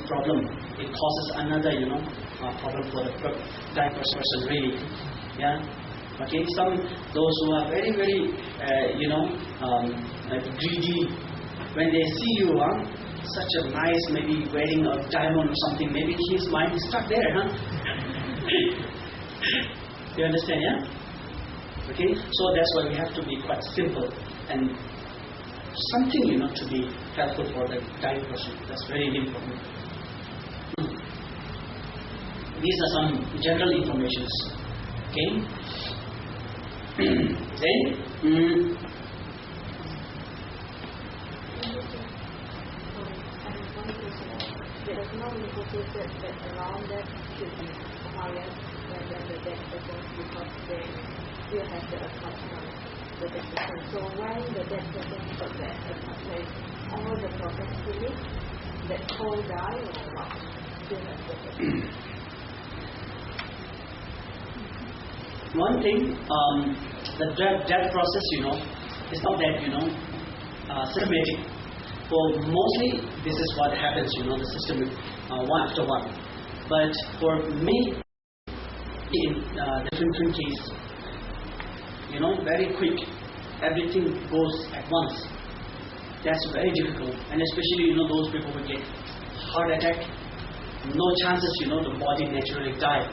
problem. It causes another, problem for the dying person really. Yeah. Okay. Those who are very, very, greedy, when they see you, such a nice, maybe wearing a diamond or something, maybe his mind is stuck there, You understand, yeah? Okay. So that's why we have to be quite simple and something, to be helpful for the dying person. That's very important. These are some general informations. Okay. Then. There is no indicated that around that should be higher than the dead person because they still have the attachment to the person. So when the dead person got that attachment, all the process finish, that whole die or what? Still have the person. One thing, the death process, is not that, systematic. For mostly, this is what happens, the system one after one. But for me, in different cases, very quick, everything goes at once. That's very difficult, and especially those people who get heart attack, no chances, the body naturally die,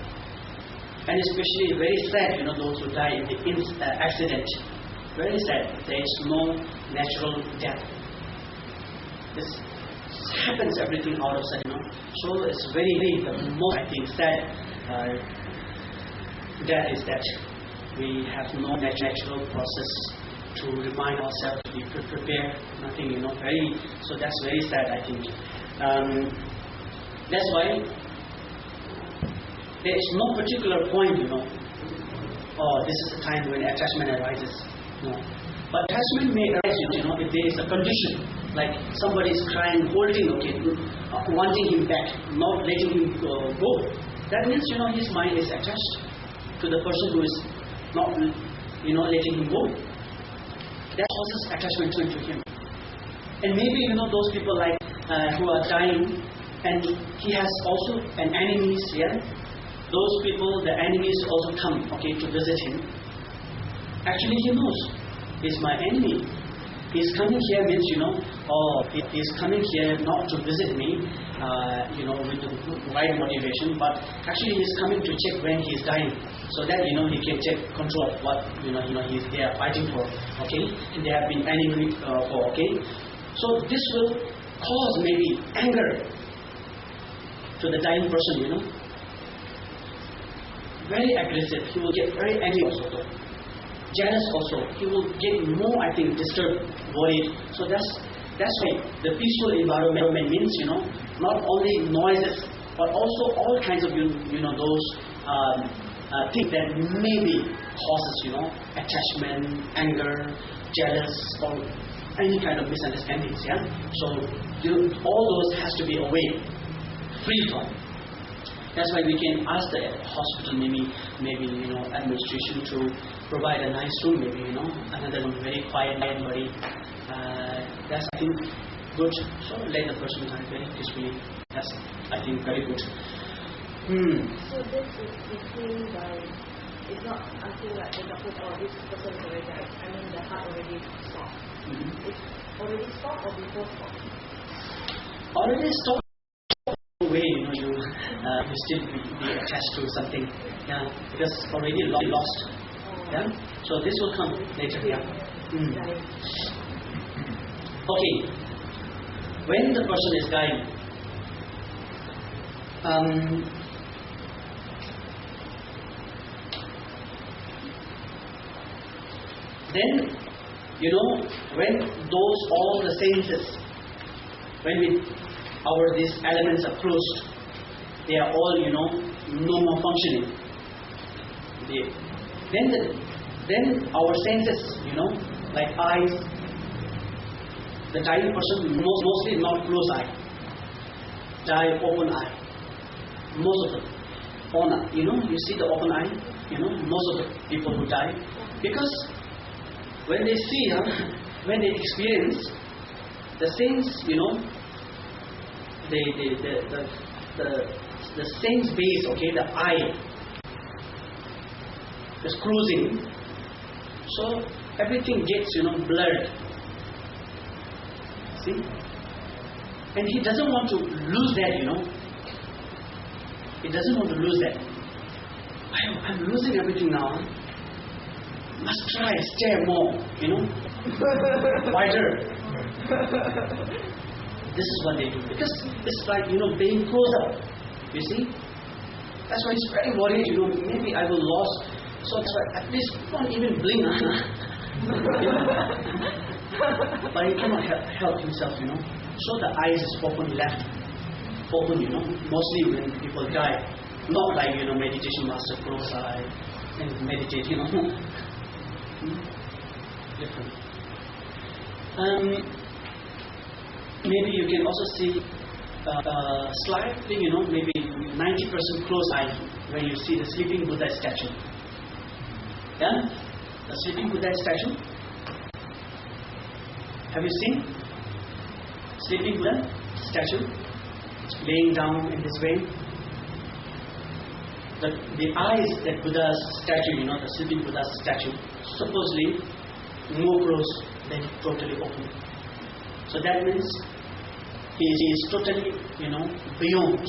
and especially very sad, those who die in the accident. Very sad. There is no natural death. This happens everything out of sight, So it's very the most I think sad that is that we have no natural process to remind ourselves to be prepared. Nothing, very. So that's very sad. I think that's why there is no particular point, this is the time when attachment arises. No, but attachment may arise, if there is a condition. Like somebody is crying, holding, wanting him back, not letting him go. That means, his mind is attached to the person who is not, letting him go. That causes attachment to him. And maybe, those people like who are dying, and he has also an enemies, yeah. Those people, the enemies also come, to visit him. Actually, he knows, he's my enemy. He's coming here means, he's coming here not to visit me, with the right motivation, but actually he's coming to check when he's dying, so that, he can take control of what, they are fighting for, and they have been enemy for, So this will cause maybe anger to the dying person, Very aggressive, he will get very angry also. Jealous also, he will get more, I think, disturbed, worried. So that's why the peaceful environment means, not only noises, but also all kinds of, those things that maybe causes, attachment, anger, jealous, or any kind of misunderstandings. Yeah. So all those has to be away, free from. That's why we can ask the hospital, maybe administration to provide a nice room, maybe another one very quiet, body. That's I think good. So let the person die very peacefully. That's I think very good. So this is between it's not until like the doctor or this person already died. I mean the heart already stopped. It's already stopped or before stopped? Already stopped. Way, you still be attached to something, yeah, because already lost, yeah. So this will come later, yeah. Okay, when the person is dying, then when those all the senses, when these elements are closed, they are all, no more functioning. Then our senses, like eyes, the dying person mostly not closed eye, die open eye. Most of them, you see the open eye, most of the people who die, because when they see, when they experience the sense, the sense base, okay, the eye is closing, so everything gets, blurred. See? And he doesn't want to lose that, He doesn't want to lose that. I'm losing everything now. Must try, stare more, wider. This is what they do. Because it's like, being close up. You see? That's why he's very worried, maybe I will lose. So that's why at least don't even blink. But he cannot help himself, So the eyes is open left. Open, mostly when people die. Not like, meditation master close eye and meditate, Different. Maybe you can also see slightly, maybe 90% close eye when you see the sleeping Buddha statue. Yeah? The sleeping Buddha statue. Have you seen sleeping Buddha statue? Laying down in this way. The eyes that Buddha's statue, the sleeping Buddha's statue, supposedly more closed than totally open. So that means he is totally, beyond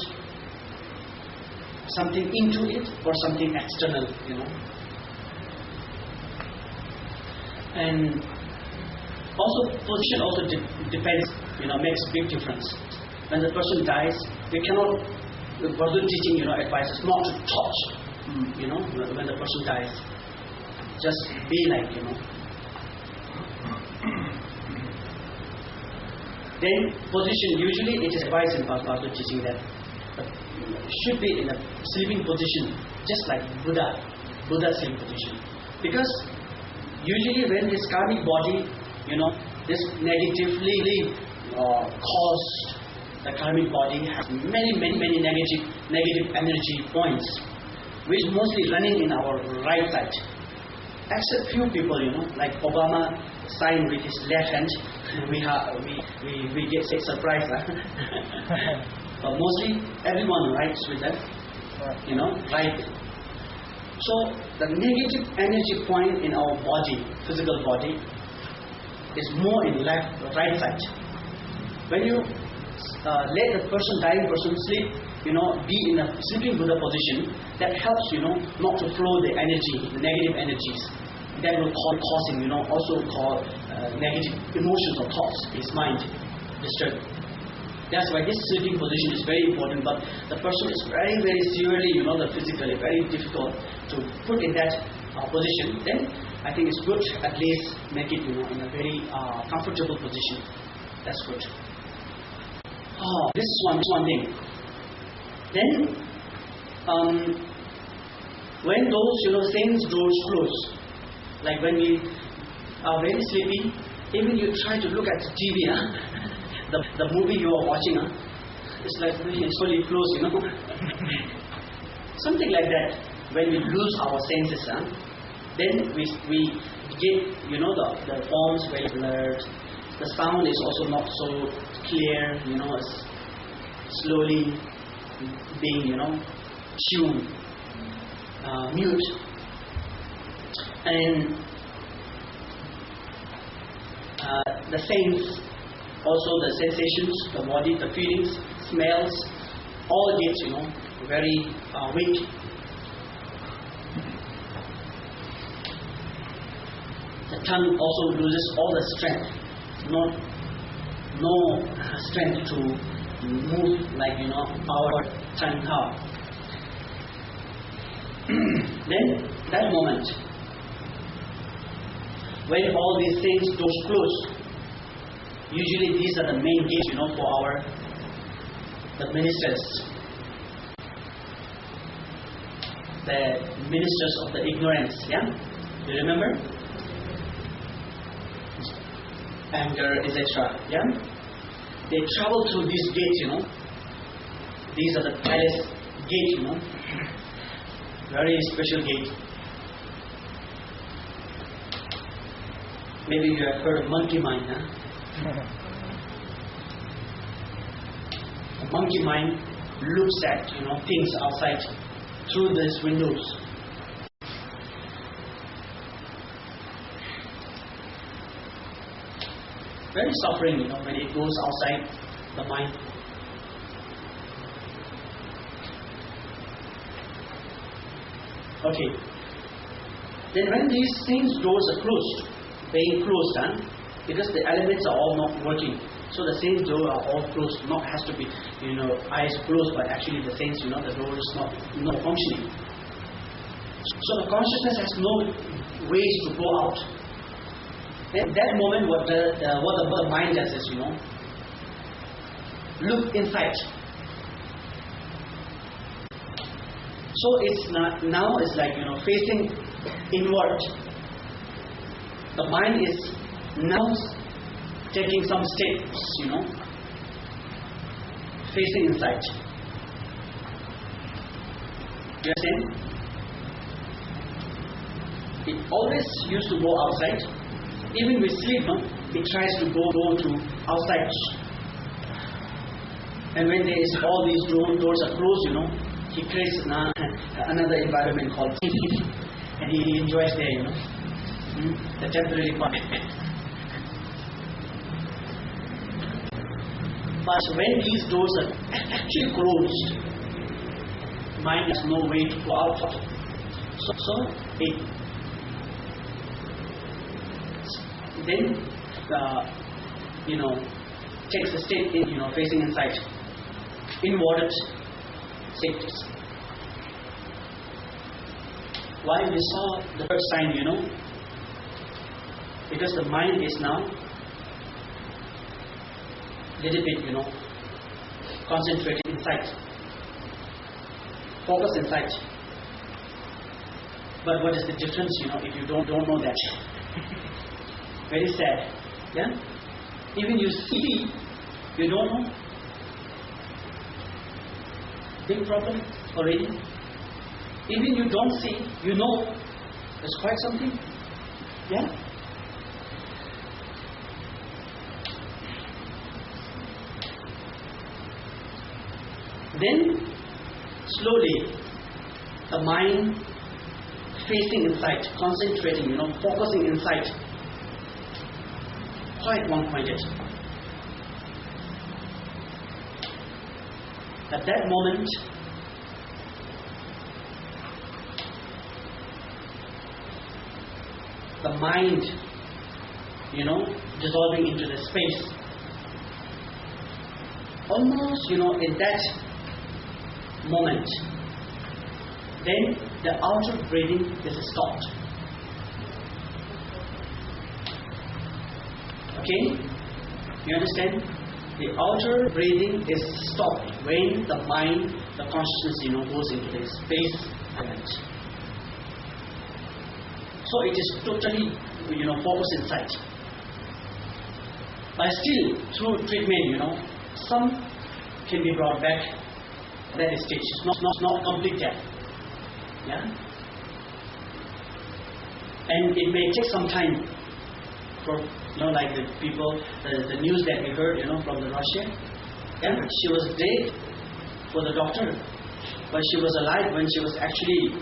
something into it or something external, And also position also depends, makes big difference. When the person dies, we cannot, the Bardo teaching, advises not to touch, when the person dies. Just be like, Then position, usually it is advised in Bardo teaching that should be in a sleeping position, just like Buddha sleeping position. Because usually when this karmic body, this negatively caused, the karmic body has many negative energy points, which mostly running in our right side. Except few people, like Obama signed with his left hand, we get surprised. But mostly everyone writes with that, right. So the negative energy point in our body, physical body, is more in right side. When you let the dying person sleep, be in a sleeping Buddha position, that helps, not to flow the energy, the negative energies. That will also cause negative emotions or thoughts, his mind disturbed. That's why this sleeping position is very important, but the person is very, very severely, physically very difficult to put in that position. Then I think it's good at least make it, in a very comfortable position. That's good. This is one thing. Then, when those, things doors close, like when we are very sleepy, even you try to look at the TV, the movie you are watching, it's like it's fully closed, Something like that. When we lose our senses, then we get, the forms very blurred. The sound is also not so clear, it's slowly being, tuned, mute. And the sense, also the sensations, the body, the feelings, smells, all get, very weak. The tongue also loses all the strength. No strength to move like, our tongue how. Then, that moment, when all these things doors close, usually these are the main gates, for the ministers. The ministers of the ignorance, yeah? Do you remember? Anger, etc. Yeah? They travel through these gates, These are the palace gate, Very special gate. Maybe you have heard of monkey mind, monkey mind looks at things outside through these windows. Very suffering, when it goes outside the mind. Okay. Then when these things, doors are closed, being closed, because the elements are all not working. So the same door are all closed. Not has to be, eyes closed, but actually the sense, the door is not functioning. So the consciousness has no ways to go out. At that moment, what the mind does is, look inside. So it's now it's like facing inward. The mind is now taking some steps, facing inside. You understand? It always used to go outside. Even with sleep, it tries to go to outside. And when there is all these doors are closed, he creates another environment called sleep, and he enjoys there, the temporary part. But when these doors are actually closed, mind has no way to go out. So it then takes a step in, facing inside, inward states. Why we saw the first sign, because the mind is now little bit, concentrated inside, focus inside. But what is the difference, if you don't know that? Very sad, yeah. Even you see, you don't know. Big problem already. Even you don't see, you know. That's quite something, yeah. Then, slowly, the mind facing inside, concentrating, focusing inside, quite one-pointed. At that moment, the mind, dissolving into the space. Almost, in that moment, then the outer breathing is stopped. Okay? You understand? The outer breathing is stopped when the mind, the consciousness, goes into the space element. So it is totally, focused inside. But still, through treatment, some can be brought back. That stage is not complete yet. Yeah? And it may take some time for, like the people, the news that we heard, from the Russia. Yeah? She was dead for the doctor, but she was alive when she was actually,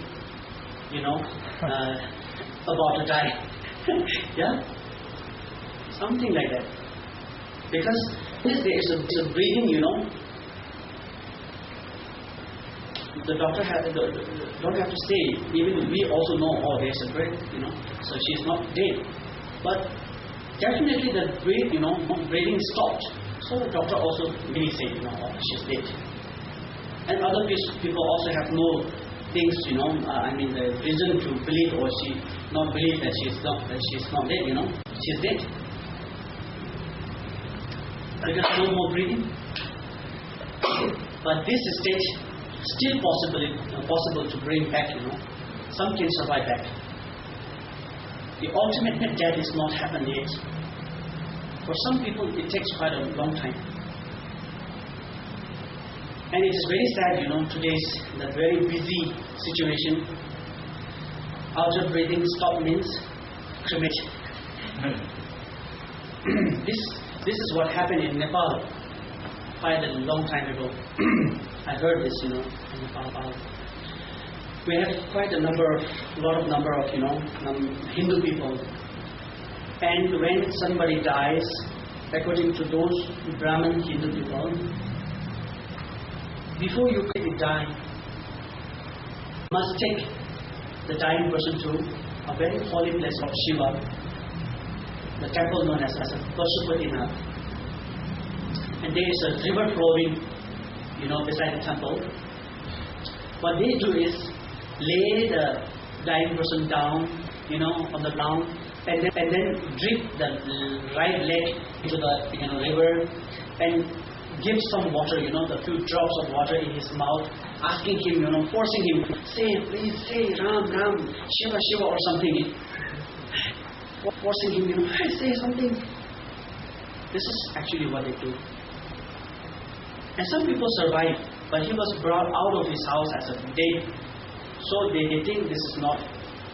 about to die. Yeah? Something like that. Because there is a breathing, the doctor don't have to say, even we also know, there's a breath, so she's not dead. But definitely the breathing stopped. So the doctor also really said, she's dead. And other people also have no things, the reason to believe or she not believe that she's not dead, she's dead. Because no more breathing. But this stage still possible to bring back, Some can survive back. The ultimate death is not happened yet. For some people, it takes quite a long time. And it is very sad, today's the very busy situation. Outer breathing stop means cremate. This is what happened in Nepal. quite a long time ago. I heard this, in Nepal. We have quite a lot of number of, Hindu people. And when somebody dies, according to those Brahmin Hindu people, before you can die, you must take the dying person to a very holy place of Shiva, the temple known as a Pashupatinath. And there is a river flowing, beside the temple. What they do is lay the dying person down, on the ground, and then dip the right leg into the river and give some water, the few drops of water in his mouth, asking him, forcing him, please say Ram, Ram, Shiva, Shiva or something. Forcing him, say something. This is actually what they do. And some people survive, but he was brought out of his house as a dead. So they think this is not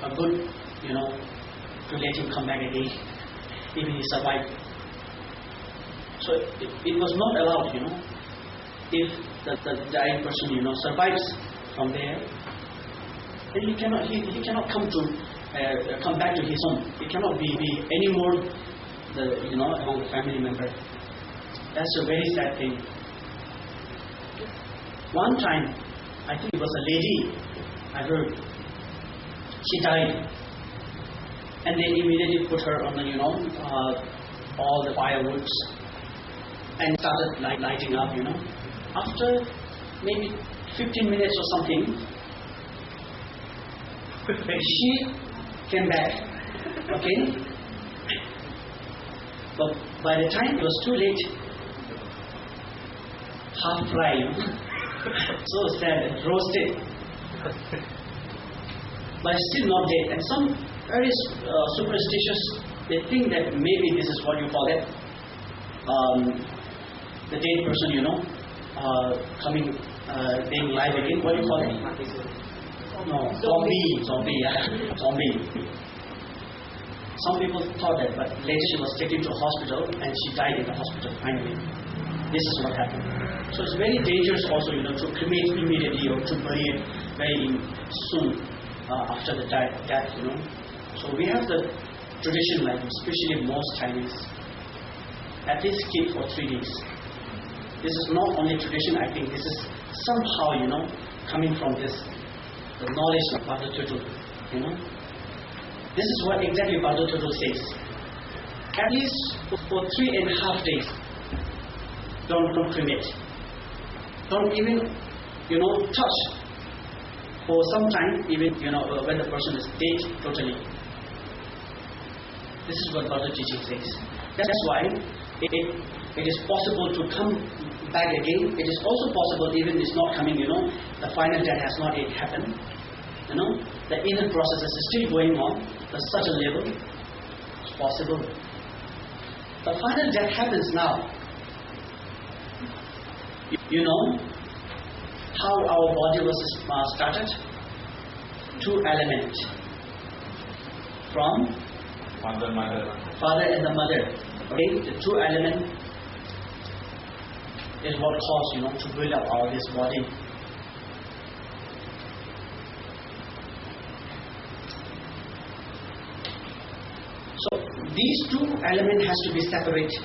a good, to let him come back again, even he survived. So it was not allowed, if the dying person, survives from there, then he cannot come back to his home. He cannot be anymore among the family member. That's a very sad thing. One time, I think it was a lady, I heard, she died, and they immediately put her on the, all the firewoods, and started lighting up, After maybe 15 minutes or something, she came back, okay? But by the time it was too late, half fried, so sad and roasted, but still not dead. And some very superstitious, they think that maybe this is what you call it, the dead person, coming, being alive again. What do you call it? No, zombie. Some people thought that, but later she was taken to a hospital and she died in the hospital finally. This is what happened. So it's very dangerous also, to cremate immediately or to bury it very soon after the death, So we have the tradition, like especially most Chinese, at least keep for 3 days. This is not only tradition, I think this is somehow, coming from this, the knowledge of Bardo Tutu, This is what exactly Bardo Tutu says. At least for 3.5 days, don't cremate. Don't even, touch for some time, even, when the person is dead totally. This is what Bardo teaching says. That's why it is possible to come back again. It is also possible, even it's not coming, the final death has not yet happened. The inner process is still going on at such a level. It's possible. The final death happens now. You know how our body was started? 2 elements. From father and the mother. Okay, the 2 elements is what caused, to build up this body. So these 2 elements has to be separated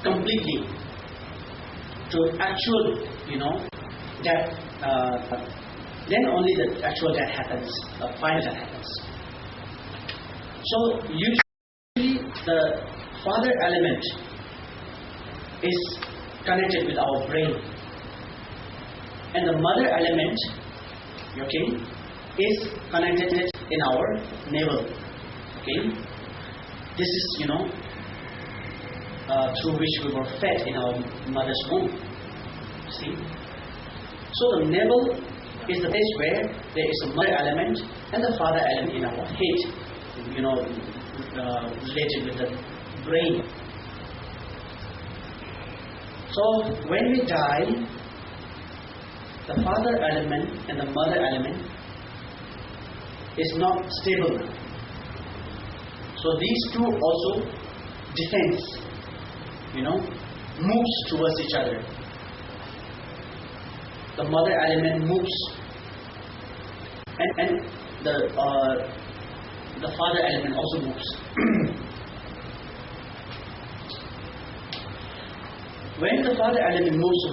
completely to actual, death. Then only the actual death happens, the final death happens. So usually the father element is connected with our brain, and the mother element, is connected in our navel. Okay, this is through which we were fed in our mother's womb. See, so the navel is the place where there is a mother element and the father element in our head. Related with the brain. So when we die, the father element and the mother element is not stable. So these 2 also defends, moves towards each other. The mother element moves, and the father element also moves. When the father element moves,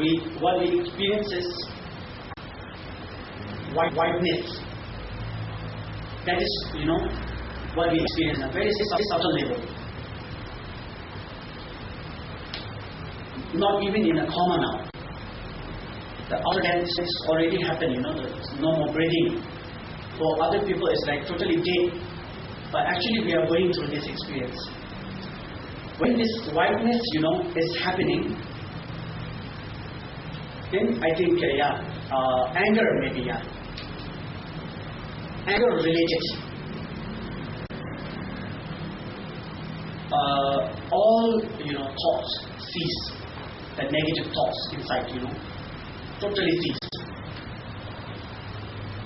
what we experience is whiteness. That is, what we experience at a very subtle level. Not even in a coma now. The outer dance has already happened, there's no more breathing. For other people, it's like totally dead. But actually, we are going through this experience. When this whiteness, is happening, then I think, anger maybe, anger related. All, thoughts cease. The negative thoughts inside, totally cease.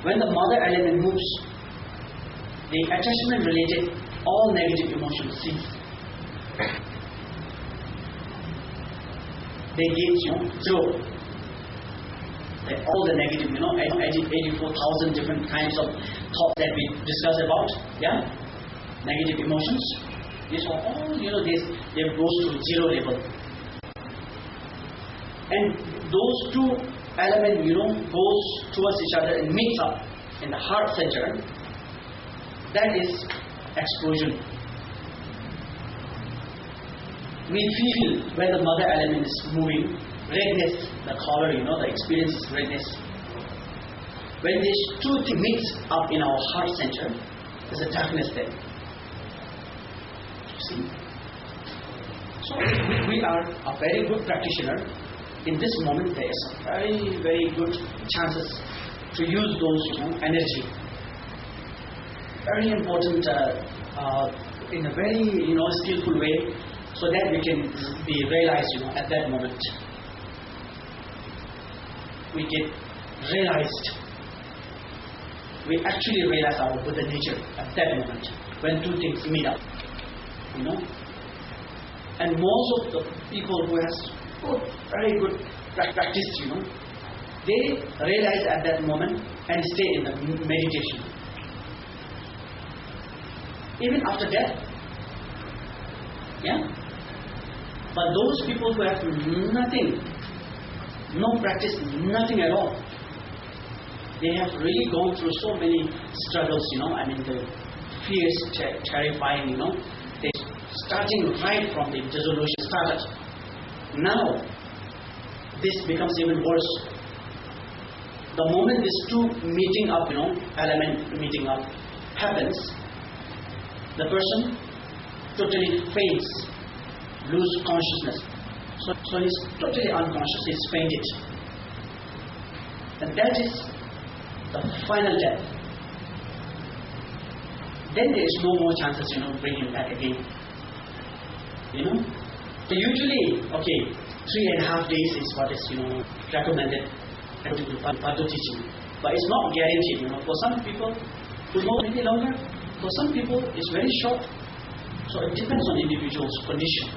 When the mother element moves, the attachment related, all negative emotions cease. They get, zero. All the negative, 84,000 different kinds of thoughts that we discussed about, negative emotions. These are all, they goes to zero level. And those two elements, goes towards each other and meets up in the heart center. That is explosion. We feel when the mother element is moving, redness, the color, the experience is redness. When these two things mix up in our heart center, there's a darkness there. See? So we are a very good practitioner. In this moment, there is a very, very good chances to use those energy. Very important in a very skillful way, so that we can be realized at that moment. We get realized. We actually realize our Buddha nature at that moment when two things meet up. And most of the people who has very good practice, they realize at that moment and stay in the meditation. Even after death. But those people who have nothing, no practice, nothing at all, they have really gone through so many struggles, the fears terrifying, they starting right from the dissolution started. Now, this becomes even worse. The moment these two meeting up, element meeting up happens, the person totally faints, lose consciousness. So he's totally unconscious, he's fainted. And that is the final death. Then there is no more chances, bring him back again. So usually, 3.5 days is what is, recommended according to Bardo teaching. But it's not guaranteed, For some people, it will maybe longer. For some people, it's very short. So it depends on individual's condition.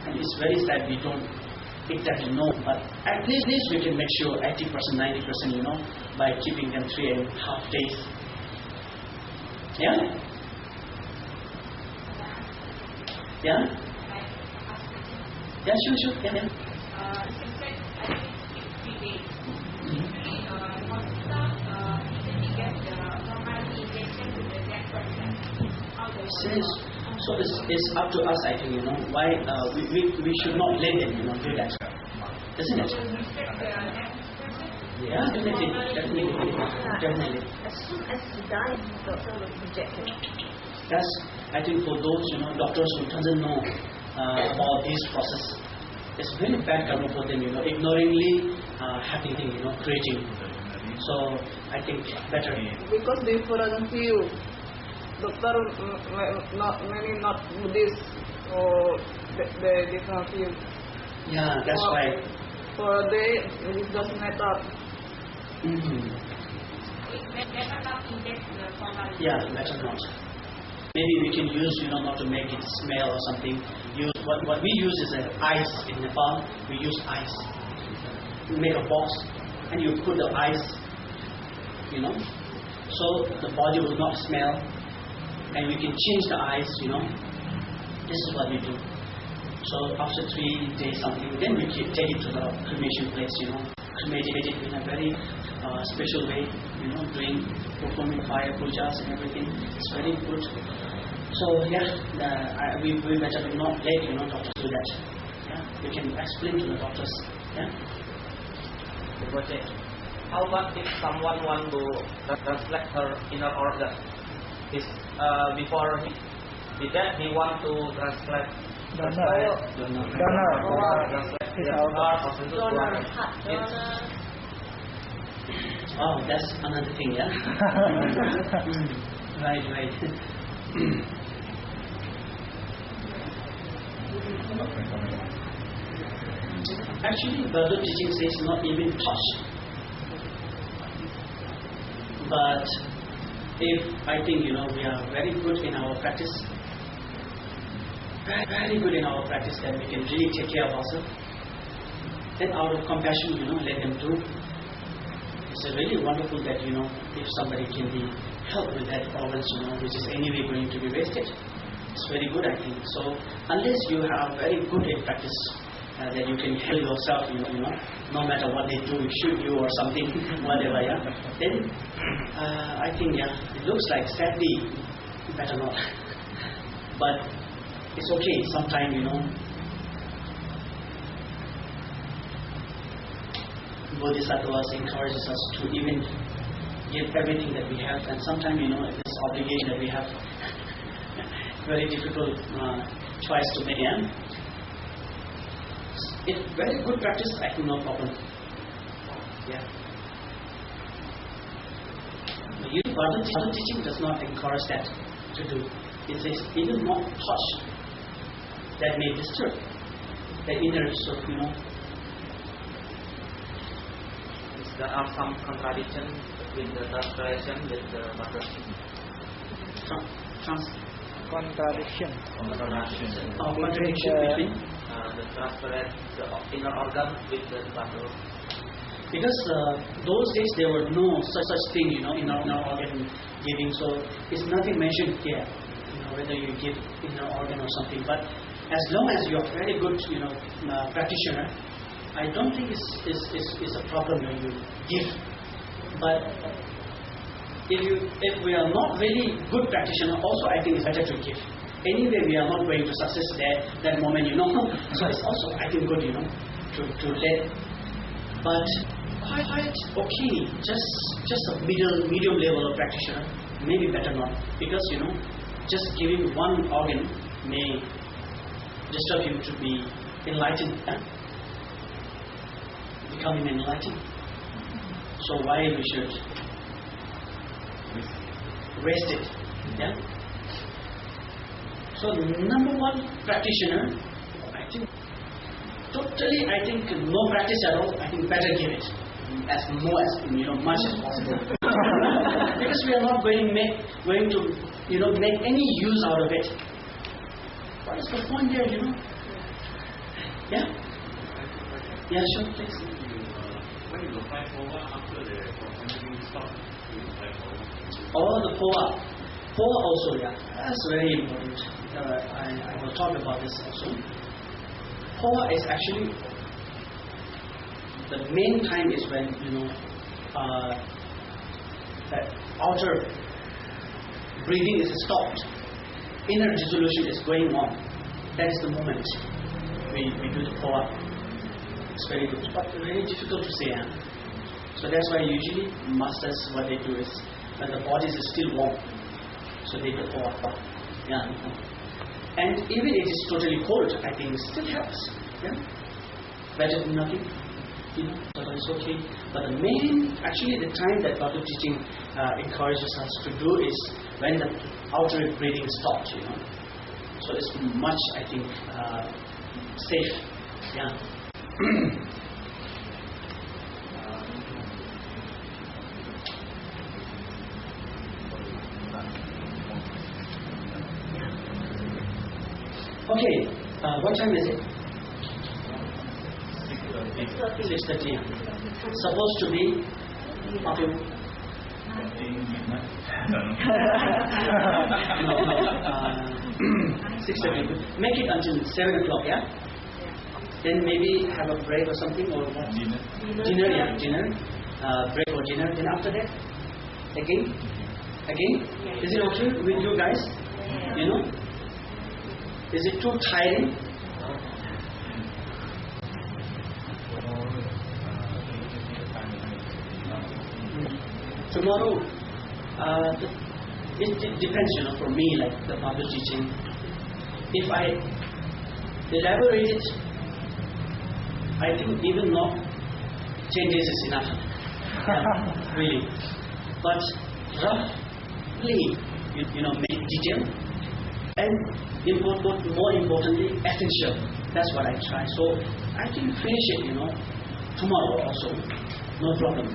And it's very sad we don't exactly know. But at least we can make sure 80%, 90%, by keeping them 3.5 days. Yeah? Yeah? Yeah, sure. Yeah. So it's up to us, I think, why we should not let them, do that. Isn't it? Yeah, definitely. As soon as he dies, the doctor will reject him. That's, I think, for those, doctors who doesn't know about this process. It's very bad karma for them, ignoringly happening, creating. So I think better. Because before doesn't feel, doctor not Buddhist, or they don't feel. Yeah, that's why. For they, it doesn't matter. Mm-hmm. Yeah, better not. maybe we can use, not to make it smell or something. Use what we use is ice in Nepal. We use ice. You make a box and you put the ice, so the body will not smell, and we can change the ice. This is what we do. So after 3 days something, then we take it to the cremation place. Cremate it in a very special way. Performing fire pujas and everything. It's very good. So yeah, we better not let doctors do that. Yeah, we can explain to the doctors. Yeah. Dorje, how about if someone want to translate her inner organ? Before he died, he want to translate Donor. Oh, that's another thing, yeah. Right. Actually, Bardo teaching says not even touch. But if I think we are very good in our practice, very good in our practice, that we can really take care of ourselves. Then out of compassion, let them do. It's really wonderful that if somebody can be helped with that organs, which is anyway going to be wasted. It's very good, I think. So unless you are very good in practice, that you can help yourself, no matter what they do, shoot you or something, whatever, yeah. Then I think, it looks like sadly, better not. But it's okay. Sometimes, Bodhisattvas encourages us to even give everything that we have, and sometimes this obligation that we have, very difficult choice to make. If very good practice, I think no problem. Yeah. Bardo teaching does not encourage that to do. It says even not touch that may disturb the inner soul. There are some contradictions between the translation with the Bardo. Contradiction between the translate the inner organ with the Bardo. Because those days there were no such thing, inner organ giving. So it's nothing mentioned here, whether you give inner organ or something. But as long as you are very good, practitioner, I don't think it's a problem when you give. But if we are not really good practitioner, also I think it's better to give. Anyway, we are not going to success that moment, So it's also I think good, to let. But quite okay, just a medium level of practitioner, maybe better not, because just giving one organ may disturb you to be enlightened. Becoming enlightened. So why we should waste it? Yeah. So number one practitioner, I think no practice at all. I think better give it much as possible. Because we are not going to make any use out of it. What is the point there? Yeah. Yeah, sure, please. When you apply for after the everything stop, you apply for the POA also, yeah, that's very important. I will talk about this also. POA is actually the main time is when that outer breathing is stopped, inner dissolution is going on. That is the moment we do the POA. It's very good, but very difficult to say. So that's why usually masters, what they do is when the body is still warm, so they do POA. Yeah. And even if it is totally cold, I think it still helps. Yeah. Better than nothing. So it's okay. But the time that Bardo teaching encourages us to do is when the outer breathing stops. So it's much, I think, safe. Yeah. Okay, what time is it? 6:30. 6:30. Supposed to be. Okay. No. 6:30. Make it until 7 o'clock. Yeah. Then maybe have a break or something or what? Dinner. Yeah, dinner. Break for dinner. Then after that, again. Is it okay with you guys? You know? Is it too tiring? Tomorrow, it depends, you know, for me, like the Bardo teaching. If I elaborate it, I think even not 10 days is enough. Yeah, really. But roughly, you know, make detail and more importantly, essential. That's what I try. So I can finish it, you know, tomorrow also, no problem.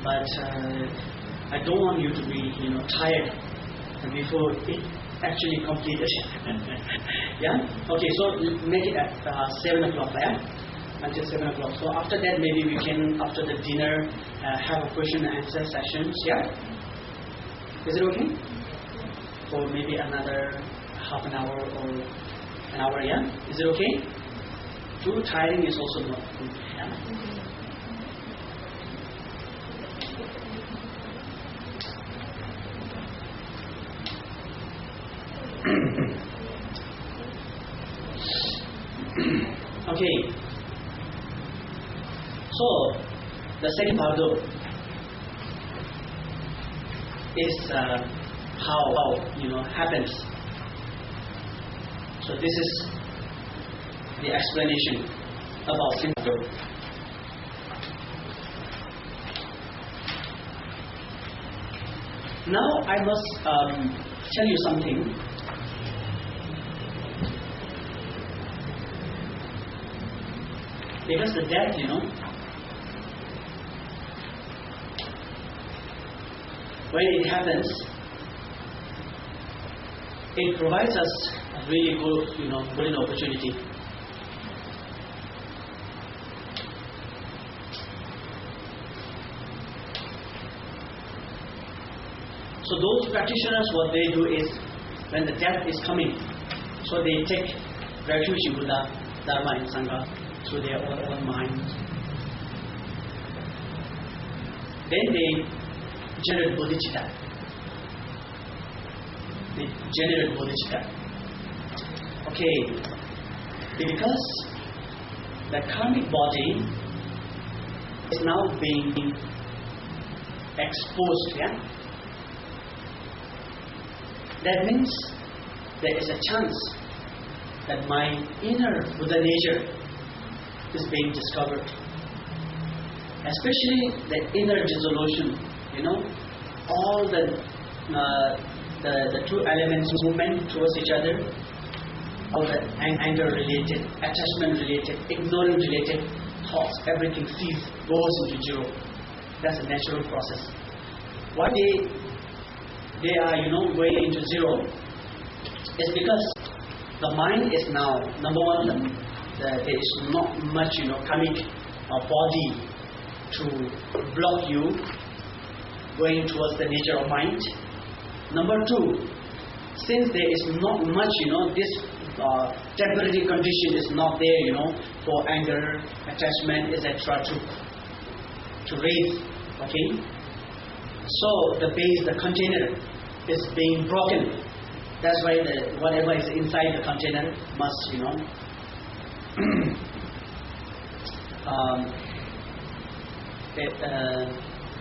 But I don't want you to be, you know, tired before it actually completed. Yeah? Okay, so make it at 7 o'clock, yeah? Until 7 o'clock. So after that, maybe we can, after the dinner, have a question and answer sessions, yeah? Is it okay? For maybe another half an hour or an hour, yeah? Is it okay? Too tiring is also not good, yeah? Okay. So the second Bardo is how you know happens. So this is the explanation about Bardo. Now I must tell you something. Because the death, you know, when it happens, it provides us a really good, you know, golden opportunity. So those practitioners, what they do is, when the death is coming, so they take refuge in Buddha, Dharma and Sangha, through their own mind. Then they generate bodhicitta. Okay, because the karmic body is now being exposed, yeah? That means there is a chance that my inner Buddha nature is being discovered, especially the inner dissolution. You know, all the two elements movement towards each other, all the anger related, attachment related, ignorance related thoughts, everything ceases, goes into zero. That's a natural process. Why they are, you know, going into zero is because the mind is now, number one, there is not much, you know, karmic body to block you going towards the nature of mind. Number two, since there is not much, you know, this temporary condition is not there, you know, for anger, attachment, etc. to raise. Okay, so the base, the container is being broken. That's why the whatever is inside the container must, you know,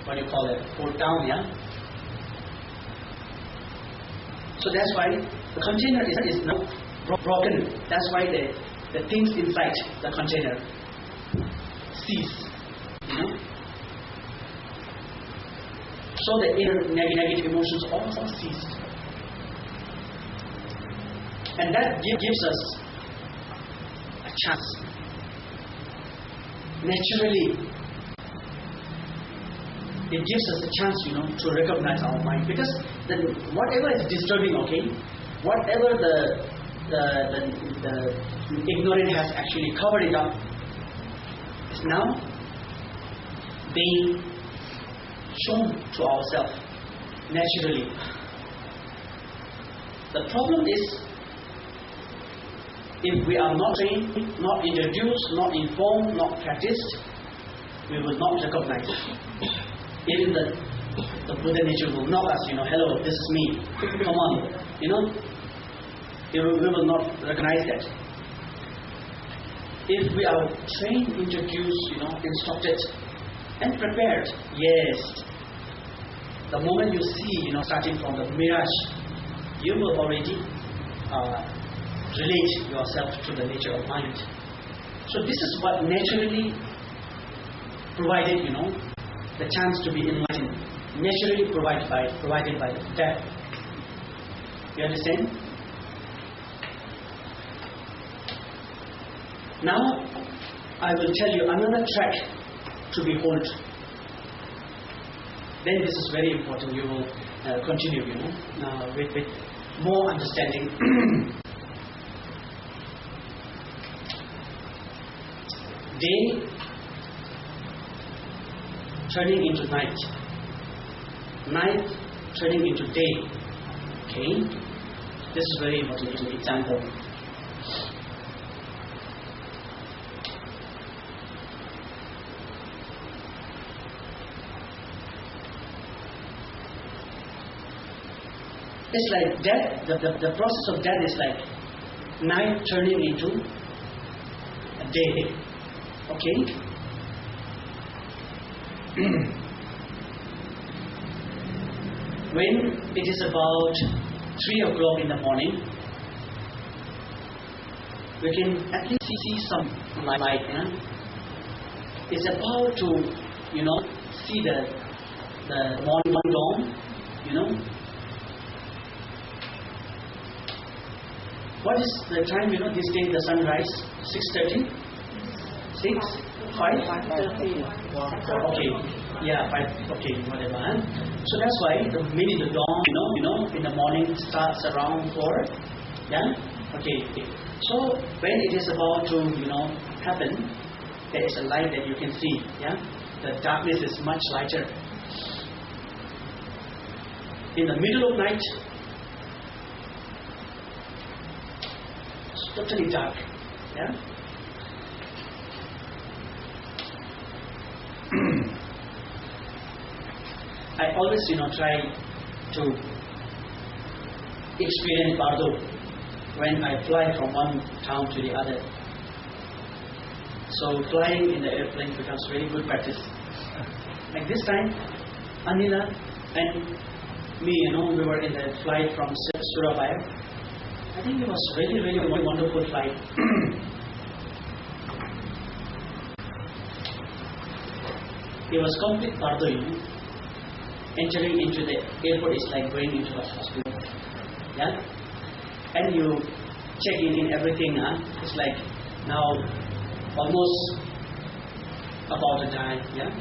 what do you call it? Pull down, yeah. So that's why the container is now broken. That's why the things inside the container cease. You know. So the inner negative emotions also cease, and that gives us a chance. Naturally, it gives us a chance, you know, to recognize our mind, because then whatever is disturbing, okay, whatever the the ignorant has actually covered it up, is now being shown to ourselves naturally. The problem is, if we are not trained, not introduced, not informed, not practiced, we will not recognize. Even the Buddha nature will knock us, hello, this is me, come on, we will not recognize that. If we are trained, introduced, instructed, and prepared, yes, the moment you see, starting from the mirage, you will already relate yourself to the nature of mind. So this is what naturally provided, the chance to be enlightened, naturally provided by the death. You understand? Now, I will tell you another track to behold. Then this is very important. You will continue, with more understanding. Day turning into night. Night turning into day. Okay? This is very important example. It's like death, the process of death is like night turning into a day. Okay? When it is about 3 o'clock in the morning, we can at least see some light. It's about to, see the morning dawn, What is the time, this day the sunrise? 6:30? 6? 5? Okay. Yeah, 5. Okay, whatever. So that's why maybe the dawn, in the morning starts around 4. Yeah? Okay. So when it is about to, happen, there is a light that you can see. Yeah? The darkness is much lighter. In the middle of night, totally dark. Yeah? I always, try to experience Bardo when I fly from one town to the other. So flying in the airplane becomes very good practice. Like this time, Anila and me, we were in the flight from Surabaya. I think it was really, really wonderful flight. It was complete Bardo, Entering into the airport is like going into a hospital. Yeah? And you check in everything, it's like now almost about to die. Yeah?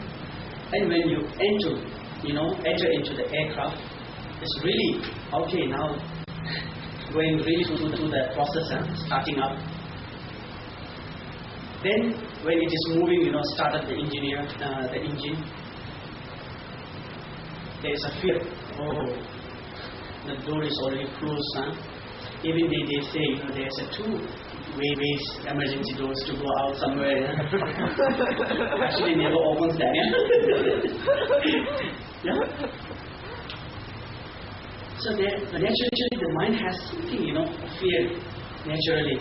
And when you enter into the aircraft, it's really, okay, now going really through the process, starting up. Then when it is moving, start up the engine. There is a fear. Oh, the door is already closed. Even they say, there's a 2 ways emergency doors to go out somewhere. Actually, never opens that. Yeah. So naturally, the mind has something, fear naturally.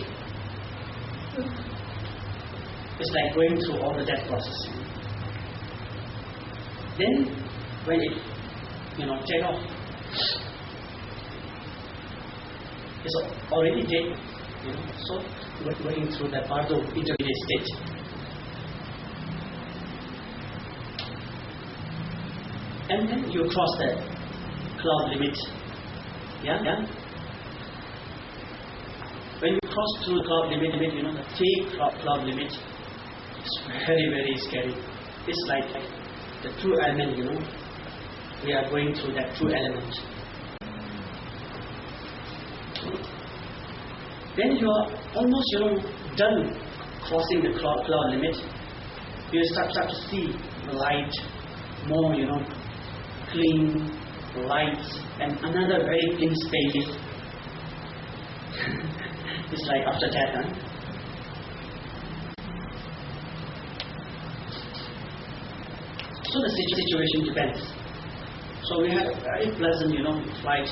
It's like going through all the death process. Then, when it, take off, it's already dead, so we're going through that Bardo intermediate state. And then you cross the cloud limit. Yeah? When you cross through the cloud limit, the thick cloud limit, it's very, very scary. It's like the true element, we are going through that true element. then you are almost, done crossing the cloud limit. You start to see light, more, clean lights, and another very clean space. It's like after that, huh? So the situation depends. So we had a very pleasant, flight.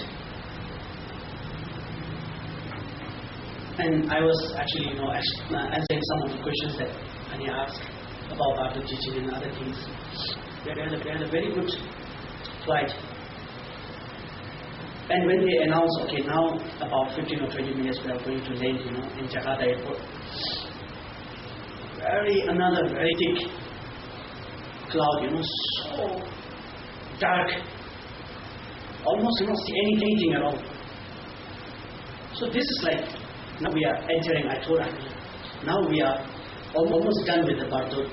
And I was actually, answering some of the questions that Anya asked about Bardo teaching and other things. We had a very good flight. And when they announced, okay, now about 15 or 20 minutes we are going to land, in Jakarta airport. Another very thick cloud, so dark. Almost you don't see anything at all. So this is like, now we are entering, I told Anya, now we are almost done with the Bardo,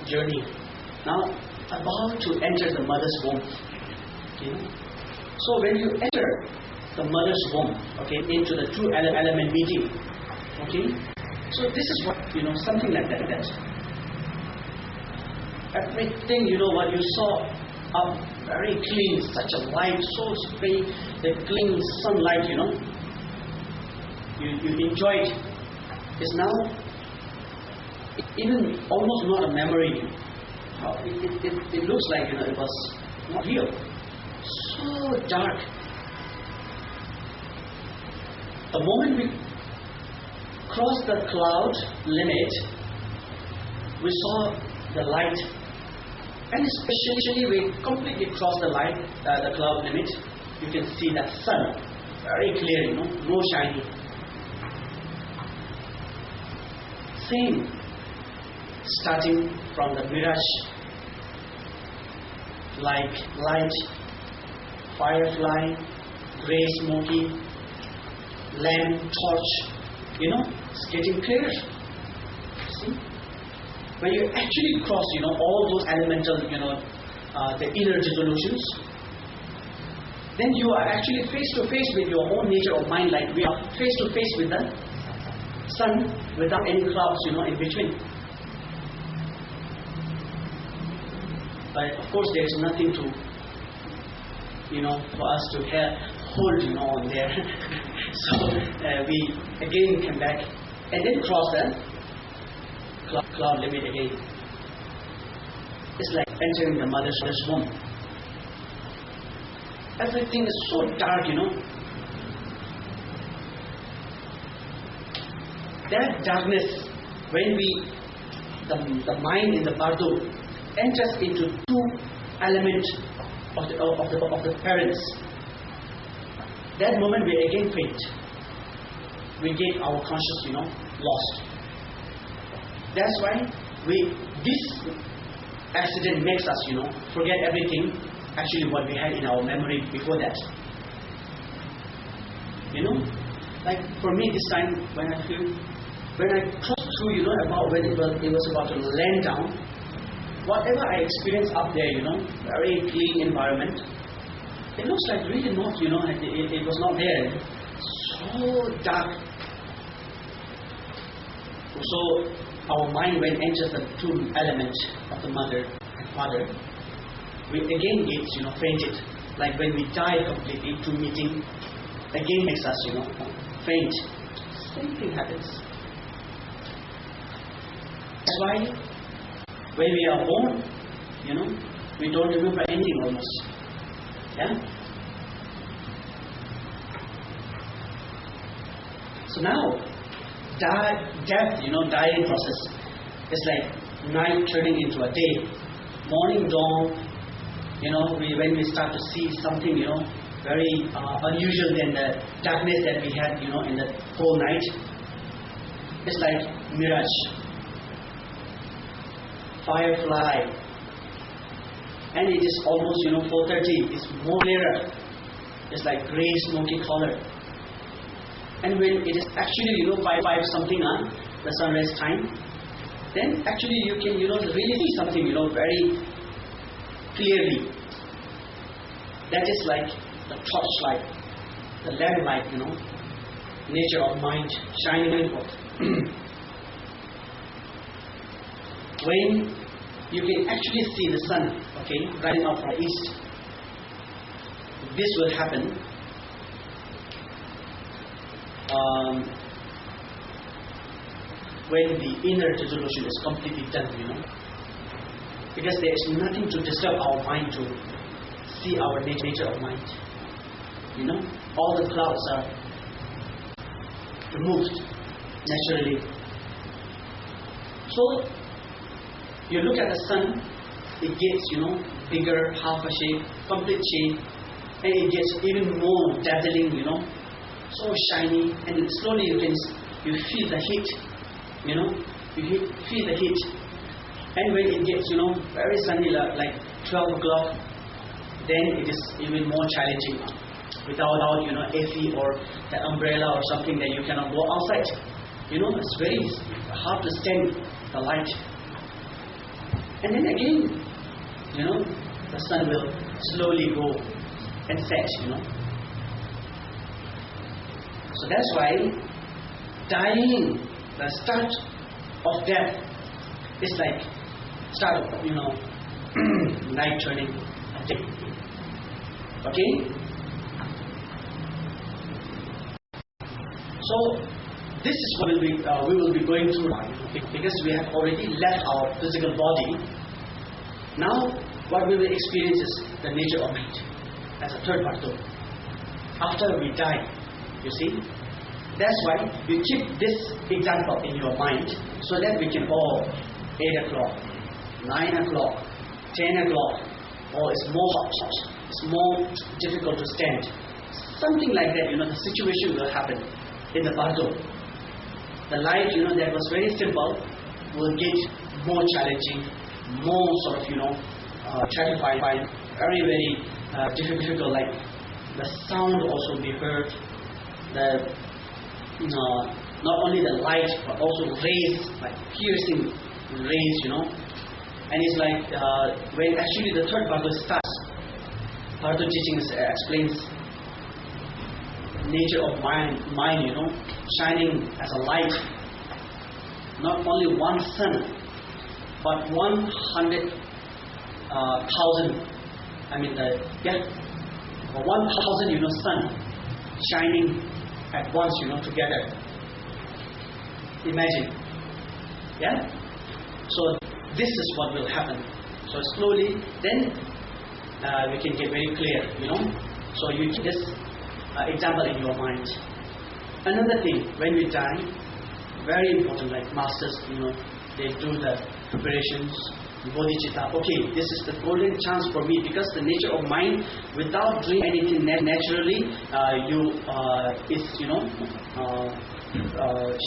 journey. Now about to enter the mother's womb. So when you enter the mother's womb, okay, into the true element meeting, okay. So this is what, something like that. Everything, what you saw up very clean, such a light, so straight, the clean sunlight, you enjoyed. Is now even almost not a memory. It looks like, it was not real. So dark. The moment we crossed the cloud limit, we saw the light. And especially we completely crossed the cloud limit, you can see that sun very clear, no shiny. Same, starting from the mirage, like light, firefly, grey smoky, lamp, torch, it's getting clear. See? When you actually cross, all those elemental, the inner resolutions, then you are actually face to face with your own nature of mind, like we are face to face with the sun without any clouds, in between. But of course, there is nothing to, for us to hold, on there. So we again came back and then cross the cloud limit again. It's like entering the mother's womb. Everything is so dark, That darkness, when the mind in the Bardo enters into two elements of the parents, that moment we again faint. We get our conscious, lost. That's why this accident makes us, forget everything, actually what we had in our memory before that. Like for me this time, when I crossed through, about when it was about to land down, whatever I experienced up there, very clean environment, it looks like really not, it was not there. So dark. So our mind, when enters the true element of the mother and father, we again get, fainted. Like when we die completely, true meeting again makes us, faint. Same thing happens. That's why when we are born, we don't remember anything almost. Yeah? So now, death, dying process is like night turning into a day, morning dawn. When we start to see something, very unusual than the darkness that we had, in the whole night. It's like mirage, firefly, and it is almost 4:30. It's more clearer. It's like grey smoky color. And when it is actually 5 something on the sunrise time, then actually you can really see something very clearly. That is like the torchlight. the lamp-like, nature of mind shining forth. When you can actually see the sun, rising up from the east, this will happen when the inner dissolution is completely done, because there is nothing to disturb our mind to see our nature of mind. All the clouds are removed naturally. So you look at the sun, it gets bigger, half a shade, complete shade, and it gets even more dazzling, so shiny, and slowly you feel the heat, you feel the heat. And when it gets very sunny, like 12 o'clock, then it is even more challenging. Without AC or the umbrella or something, that you cannot go outside. It's very hard to stand the light. And then again, the sun will slowly go and set. So that's why dying, the start of death, is like start of night turning a day. Okay. So this is what we will be going through now, because we have already left our physical body. Now what we will experience is the nature of mind as a third Bardo. After we die, you see, that's why you keep this example in your mind, so that we can all 8 o'clock, 9 o'clock, 10 o'clock, or it's more hot, it's more difficult to stand. Something like that, the situation will happen in the Bardo. The life, that was very simple, will get more challenging, more sort of, terrifying, very, very difficult. Like the sound also be heard, the, not only the light, but also rays, like piercing rays, And it's like when actually the third Bardo starts, Bardo teachings explains nature of mind, shining as a light. Not only one sun, but 100,000. 1,000, sun shining at once, together. Imagine, So this is what will happen. So slowly, then we can get very clear, So you keep this example in your mind. Another thing, when we die, very important, like masters, they do the preparations, bodhicitta. Okay, this is the golden chance for me, because the nature of mind, without doing anything naturally,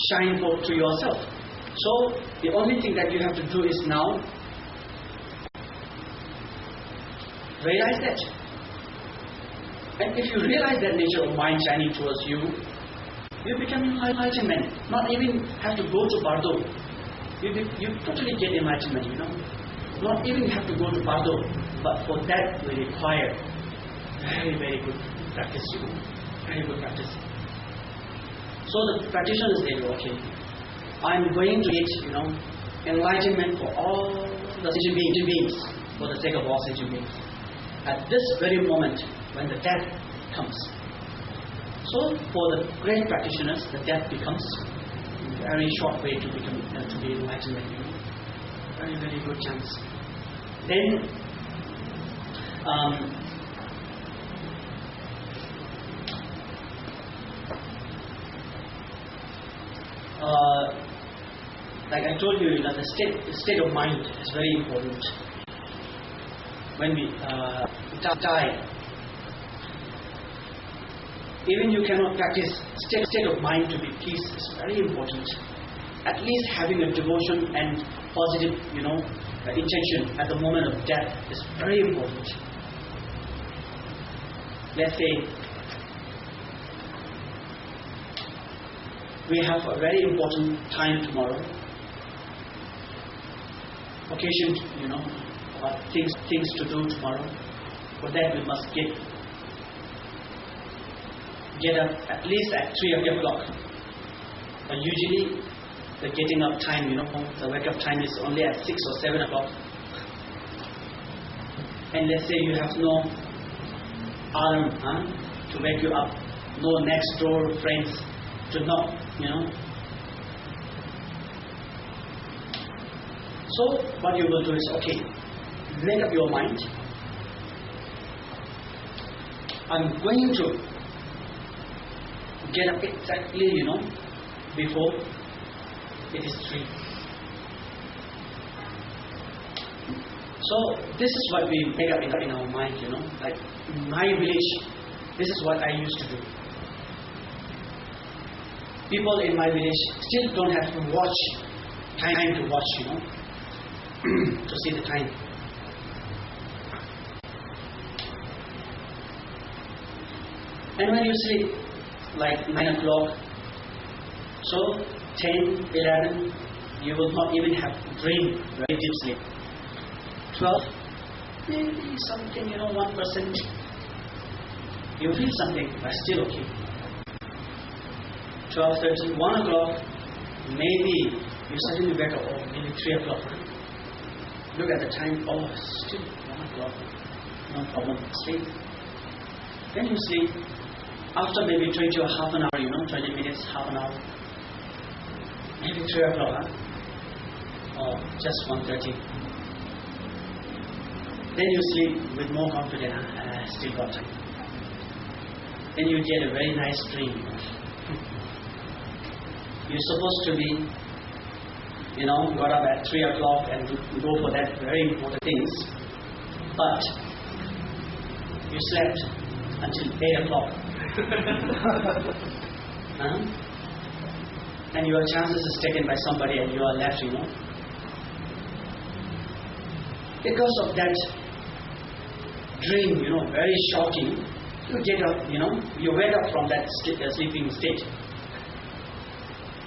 shine forth to yourself. So the only thing that you have to do is now realize that. And if you realize that nature of mind shining towards you, you become enlightenment. Not even have to go to Bardo. You totally get enlightenment, Not even have to go to Bardo, but for that we require very, very good practice, Very good practice. So the practitioner said, okay, I'm going to get, enlightenment for all the sentient beings, for the sake of all sentient beings. At this very moment, when the death comes. So for the great practitioners, the death becomes a very short way to become to be enlightenment. Very, very good chance. Then like I told you, the state of mind is very important. When we die, even you cannot practice state of mind to be peace is very important. At least having a devotion and positive, intention at the moment of death is very important. Let's say we have a very important time tomorrow. Occasion, things to do tomorrow. For that we must get get up at least at 3 o'clock. But usually the getting up time, the wake up time is only at 6 or 7 o'clock. And let's say you have no alarm to wake you up, no next door friends to knock, So what you will do is, okay, make up your mind. I'm going to get up exactly, before it is 3. So this is what we make up in our mind, like in my village, this is what I used to do. People in my village still don't have to watch, time to watch, to see the time. And when you sleep, like 9 o'clock, so 10, 11, you will not even have dream, very deep sleep. 12, maybe something, 1%. You feel something, but still okay. 12, 13, 1 o'clock, maybe you suddenly wake up, maybe 3 o'clock. Look at the time, still 1 o'clock, no problem, sleep. Then you sleep, after maybe 20 or half an hour, 20 minutes, half an hour, maybe 3 o'clock, or just 1:30. Then you sleep with more confidence, still got time. Then you get a very nice dream. You're supposed to be, got up at 3 o'clock and go for that very important things, but you slept until 8 o'clock. And your chances is taken by somebody and you are left, Because of that dream, very shocking, you get up, you wake up from that sleeping state.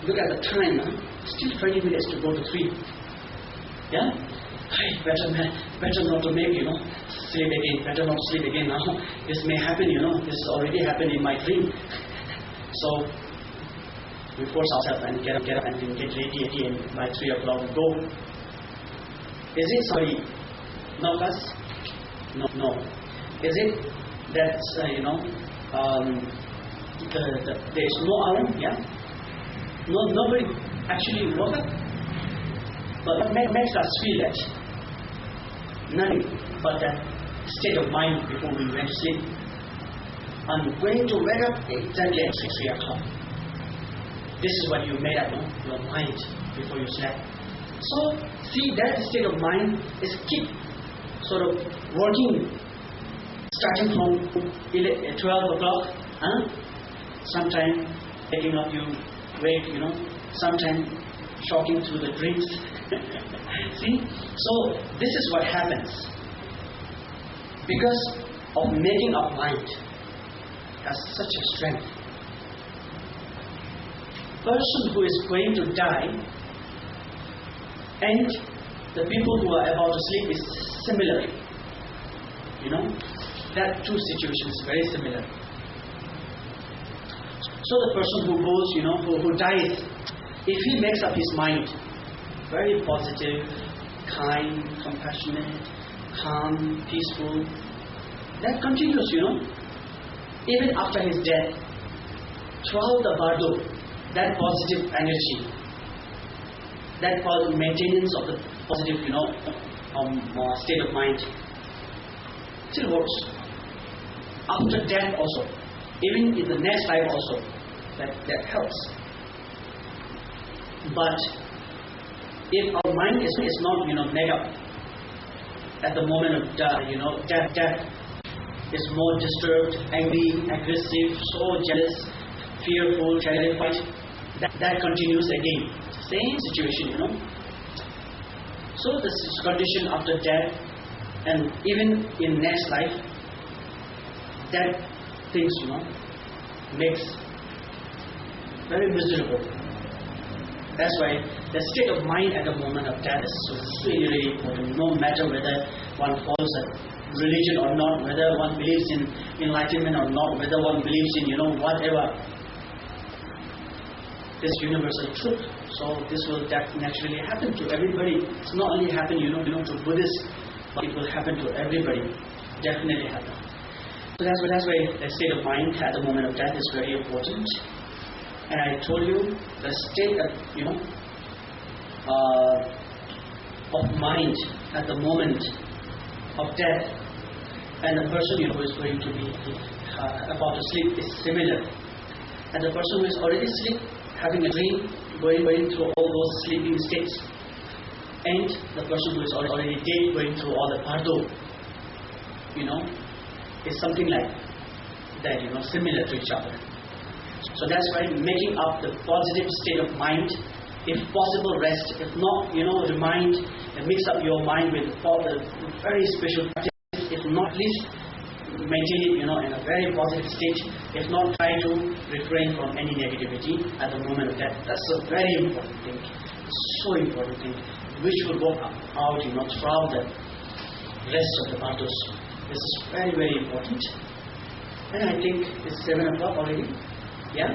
Look at the time, still 20 minutes to go to 3. Yeah? Better not to make, sleep again, better not sleep again now. This may happen, this already happened in my dream. So, we force ourselves and get up and get ready again by 3 o'clock go. Is it somebody knock us? No. Is it that, there is no alarm? Yeah? Nobody actually woke up. But what makes us feel that? Nothing but that state of mind before we went to sleep. I'm going to wake up exactly at 3 o'clock. This is what you made up, your mind before you slept. So, see, that state of mind is keep sort of working, starting from 12 o'clock, sometime waking up you wake, sometime shocking through the dreams. See? So, this is what happens. Because of making up mind has such a strength. Person who is going to die and the people who are about to sleep is similar. That two situations very similar. So the person who goes, who dies, if he makes up his mind, very positive, kind, compassionate, calm, peaceful, that continues, even after his death. Throughout the Bardo, that positive energy, that maintenance of the positive, state of mind still works. After death also, even in the next life also, that helps. But if our mind is not made up at the moment of death is more disturbed, angry, aggressive, so jealous, fearful, terrified, that continues again. Same situation, So this condition after death and even in next life, that things, makes very miserable. That's why the state of mind at the moment of death is really, really important. No matter whether one falls religion or not, whether one believes in enlightenment or not, whether one believes in, whatever, this universal truth. So this will naturally happen to everybody. It's not only happen, to Buddhists, but it will happen to everybody. Definitely happen. So that's why the state of mind at the moment of death is very important. And I told you the state of mind at the moment of death and the person who is going to be about to sleep is similar. And the person who is already asleep, having a dream, going through all those sleeping states, and the person who is already dead, going through all the Bardo, is something like that, similar to each other. So that's why making up the positive state of mind, if possible rest, if not, remind and mix up your mind with the very special practice, if not at least maintain it, in a very positive state, if not try to refrain from any negativity at the moment of death. That's a very important thing, so important thing, which will work out, throughout the rest of the Bardos. This is very, very important. And I think it's 7 o'clock already. Yeah?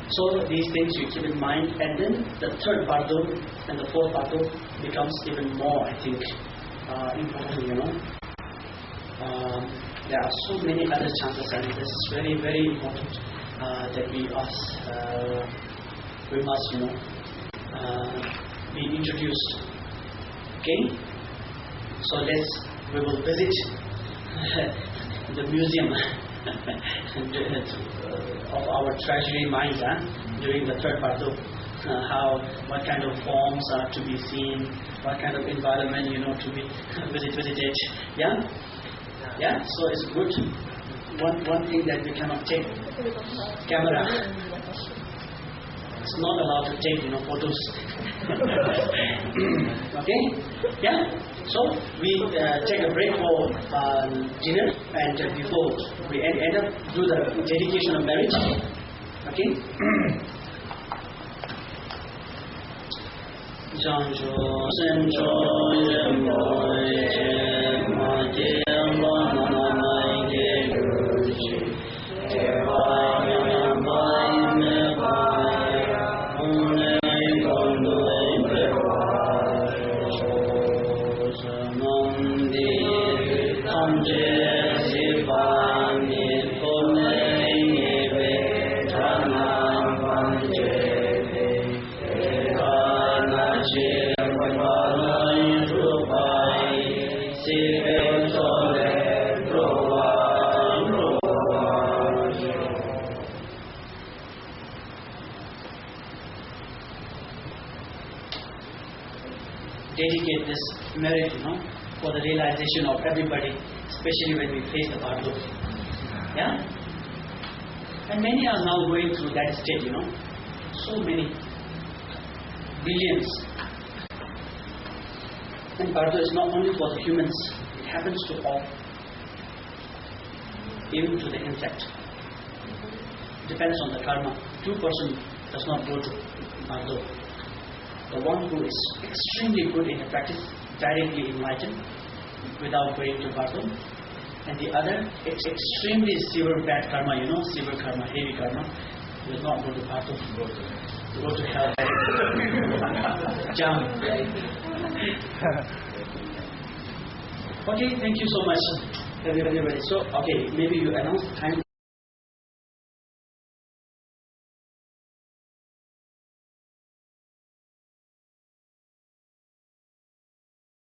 So these things you keep in mind, and then the third Bardo and the fourth Bardo becomes even more, I think, important, there are so many other chances, and this is very, very important that we must, be introduced. Okay? So we will visit the museum of our treasury mind during the third Bardo. What kind of forms are to be seen, what kind of environment, to be visited. Yeah? Yeah? So it's good. One thing that we cannot take, camera. It's not allowed to take, photos. Okay? Yeah? So we take a break for dinner, and before we end up, do the dedication of marriage. Okay? Dedicate this marriage, for the realization of everybody, especially when we face the Bardo. Yeah? And many are now going through that state, So many. Billions. And Bardo is not only for the humans, it happens to all. Even to the insect. Depends on the karma. 2% does not go to Bardo. The one who is extremely good in the practice, directly enlightened, without going to Bardo. And the other, it's extremely severe bad karma, severe karma, heavy karma, will not go to Bardo. Go to hell. Jump. Okay, thank you so much, everybody. So, okay, maybe you announce the time.